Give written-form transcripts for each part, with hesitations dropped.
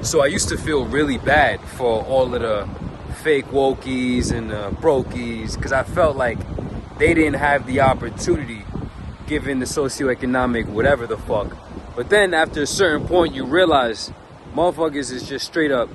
So I used to feel really bad for all of the fake wokies and brokies, because I felt like they didn't have the opportunity given the socioeconomic whatever the fuck. But then after a certain point you realize motherfuckers is just straight up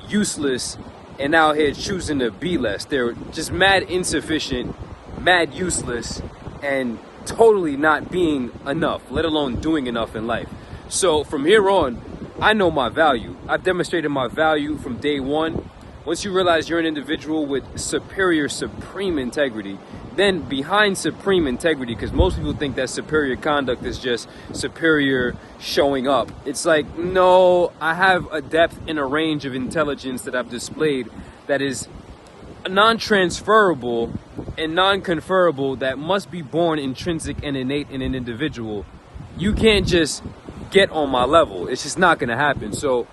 useless and out here choosing to be less. They're just mad insufficient, mad useless, and totally not being enough, let alone doing enough in life. So from here on, I know my value. I've demonstrated my value from day one. Once you realize you're an individual with superior, supreme integrity, then behind supreme integrity, because most people think that superior conduct is just superior showing up. It's like, no, I have a depth and a range of intelligence that I've displayed that is non-transferable and non-conferable, that must be born intrinsic and innate in an individual. You can't just get on my level. It's just not going to happen. So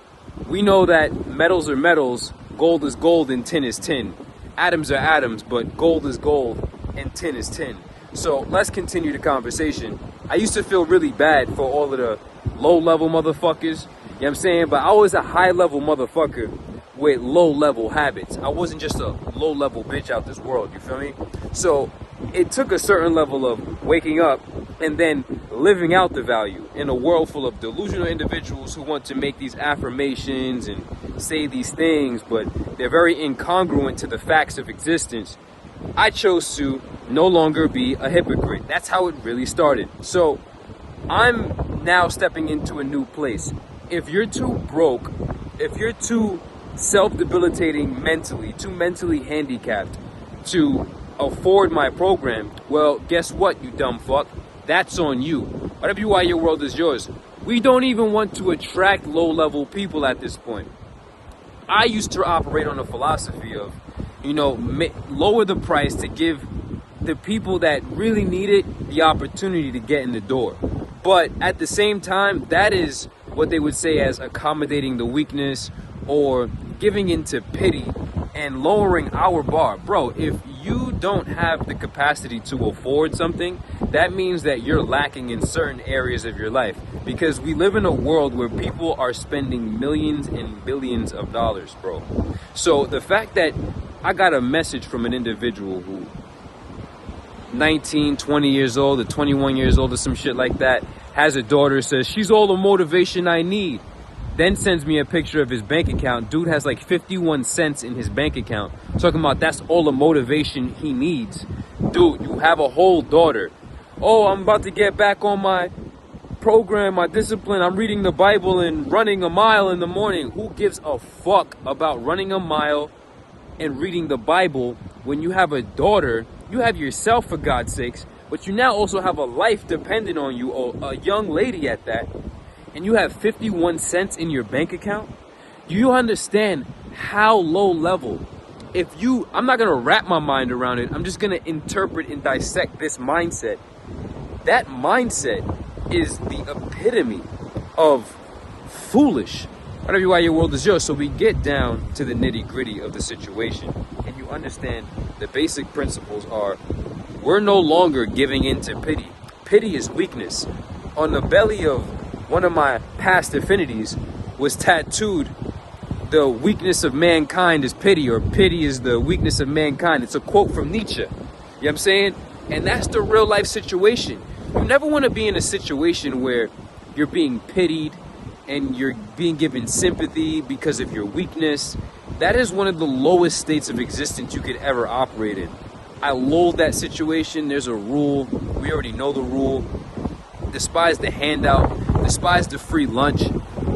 we know that metals are metals, gold is gold, and tin is tin. Atoms are atoms, but gold is gold and tin is tin. So let's continue the conversation. I used to feel really bad for all of the low-level motherfuckers, you know what I'm saying? But I was a high-level motherfucker with low-level habits. I wasn't just a low-level bitch out this world, you feel me? So it took a certain level of waking up and then living out the value in a world full of delusional individuals who want to make these affirmations and say these things, but they're very incongruent to the facts of existence. I chose to no longer be a hypocrite. That's how it really started. So I'm now stepping into a new place. If you're too broke, if you're too self-debilitating mentally, too mentally handicapped to afford my program, well, guess what, you dumb fuck? That's on you. Whatever you are, your world is yours. We don't even want to attract low-level people at this point. I used to operate on a philosophy of, lower the price to give the people that really need it the opportunity to get in the door. But at the same time, that is what they would say as accommodating the weakness or giving into pity and lowering our bar. Bro, if you don't have the capacity to afford something, that means that you're lacking in certain areas of your life, because we live in a world where people are spending millions and billions of dollars, bro. So the fact that I got a message from an individual who 19, 20 years old or 21 years old or some shit like that, has a daughter, says she's all the motivation I need, then sends me a picture of his bank account. Dude has like 51 cents in his bank account, talking about that's all the motivation he needs. Dude, you have a whole daughter. Oh, I'm about to get back on my program, my discipline. I'm reading the Bible and running a mile in the morning. Who gives a fuck about running a mile and reading the Bible when you have a daughter? You have yourself, for God's sakes, but you now also have a life dependent on you, a young lady at that, and you have 51 cents in your bank account? Do you understand how low level? I'm not going to wrap my mind around it. I'm just going to interpret and dissect this mindset. That mindset is the epitome of foolish. Whatever you are, your world is yours. So we get down to the nitty-gritty of the situation, and you understand the basic principles are, we're no longer giving in to pity. Pity is weakness. On the belly of one of my past affinities was tattooed, the weakness of mankind is pity, or pity is the weakness of mankind. It's a quote from Nietzsche. You know what I'm saying? And that's the real life situation. You never want to be in a situation where you're being pitied and you're being given sympathy because of your weakness. That is one of the lowest states of existence you could ever operate in. I loathe that situation. There's a rule. We already know the rule. Despise the handout. Despise the free lunch.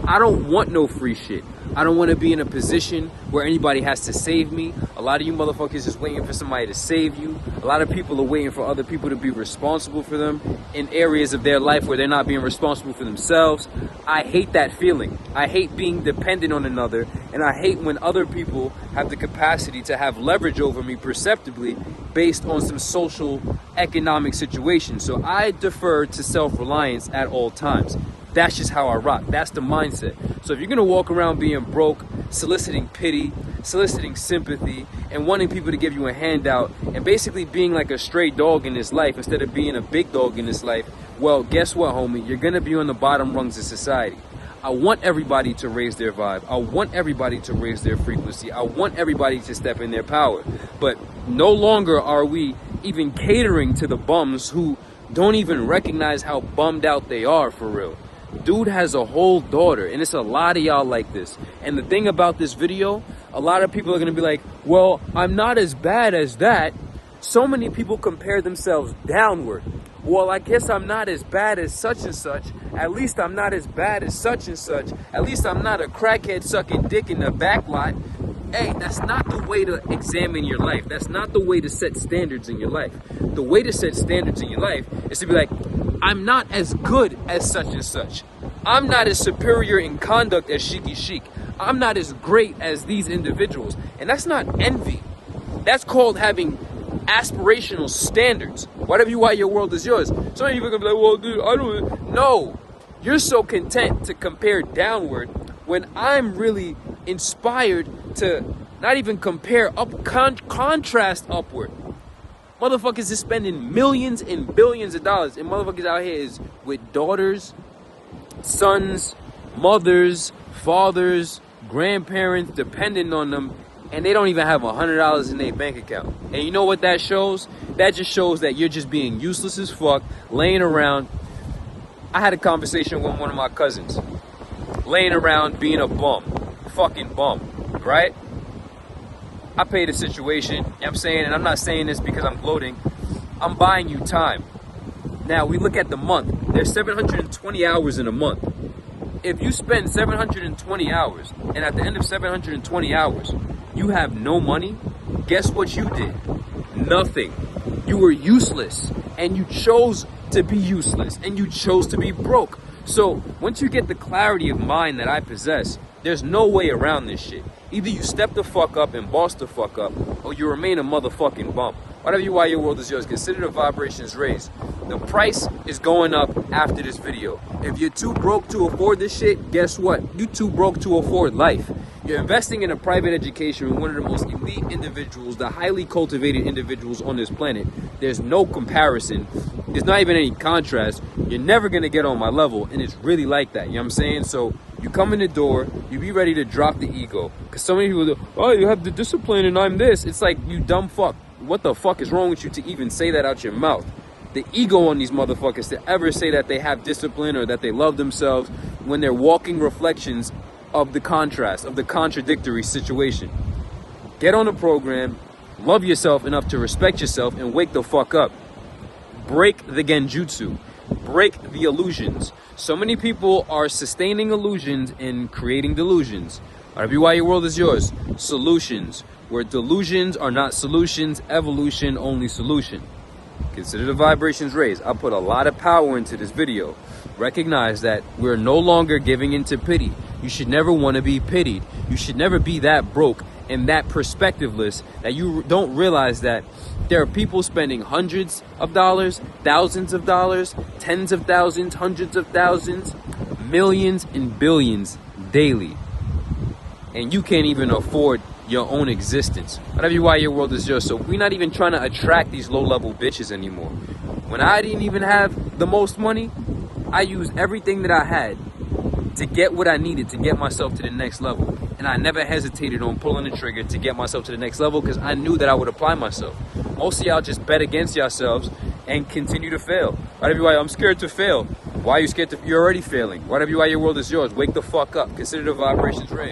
I don't want no free shit. I don't want to be in a position where anybody has to save me. A lot of you motherfuckers is waiting for somebody to save you. A lot of people are waiting for other people to be responsible for them in areas of their life where they're not being responsible for themselves. I hate that feeling. I hate being dependent on another, and I hate when other people have the capacity to have leverage over me perceptibly based on some social economic situation. So I defer to self-reliance at all times. That's just how I rock. That's the mindset. So if you're gonna walk around being broke, soliciting pity, soliciting sympathy, and wanting people to give you a handout, and basically being like a stray dog in this life instead of being a big dog in this life, well, guess what, homie? You're gonna be on the bottom rungs of society. I want everybody to raise their vibe. I want everybody to raise their frequency. I want everybody to step in their power. But no longer are we even catering to the bums who don't even recognize how bummed out they are for real. Dude has a whole daughter, and it's a lot of y'all like this. And the thing about this video, a lot of people are gonna be like, well, I'm not as bad as that. So many people compare themselves downward. Well, I guess I'm not as bad as such and such. At least I'm not as bad as such and such. At least I'm not a crackhead sucking dick in the back lot. Hey, that's not the way to examine your life. That's not the way to set standards in your life. The way to set standards in your life is to be like, I'm not as good as such and such. I'm not as superior in conduct as Sheikhy Chic. I'm not as great as these individuals. And that's not envy. That's called having aspirational standards. Whatever you want, your world is yours. Some people are gonna be like, well, dude, I don't. No, you're so content to compare downward when I'm really inspired to not even compare up, contrast upward. Motherfuckers is spending millions and billions of dollars, and motherfuckers out here is with daughters, sons, mothers, fathers, grandparents depending on them, and they don't even have $100 in their bank account. And you know what that shows? That just shows that you're just being useless as fuck, laying around. I had a conversation with one of my cousins, laying around being a bum, fucking bum, right? I paid a situation, you know what I'm saying? And I'm not saying this because I'm gloating. I'm buying you time. Now, we look at the month. There's 720 hours in a month. If you spend 720 hours, and at the end of 720 hours, you have no money, guess what you did? Nothing. You were useless, and you chose to be useless, and you chose to be broke. So, once you get the clarity of mind that I possess, there's no way around this shit. Either you step the fuck up and boss the fuck up, or you remain a motherfucking bum. Whatever you are, your world is yours. Consider the vibrations raised. The price is going up after this video. If you're too broke to afford this shit, guess what? You too broke to afford life. You're investing in a private education with one of the most elite individuals, the highly cultivated individuals on this planet. There's no comparison. There's not even any contrast. You're never going to get on my level, and it's really like that. You know what I'm saying? So you come in the door, you be ready to drop the ego. Because so many people go, oh, you have the discipline and I'm this. It's like, you dumb fuck. What the fuck is wrong with you to even say that out your mouth? The ego on these motherfuckers to ever say that they have discipline or that they love themselves when they're walking reflections of the contrast, of the contradictory situation. Get on the program, love yourself enough to respect yourself, and wake the fuck up. Break the genjutsu. Break the illusions. So many people are sustaining illusions and creating delusions. RWY, your world is yours. Solutions. Where delusions are not solutions, evolution only solution. Consider the vibrations raised. I put a lot of power into this video. Recognize that we're no longer giving into pity. You should never want to be pitied. You should never be that broke and that perspectiveless that you don't realize that there are people spending hundreds of dollars, thousands of dollars, tens of thousands, hundreds of thousands, millions and billions daily. And you can't even afford your own existence. Whatever you are, your world is yours. So we're not even trying to attract these low-level bitches anymore. When I didn't even have the most money, I used everything that I had to get what I needed to get myself to the next level. And I never hesitated on pulling the trigger to get myself to the next level because I knew that I would apply myself. Most of y'all just bet against yourselves and continue to fail. Whatever you are, I'm scared to fail. Why are you scared to? You're already failing. Whatever you are, your world is yours. Wake the fuck up. Consider the vibrations raised.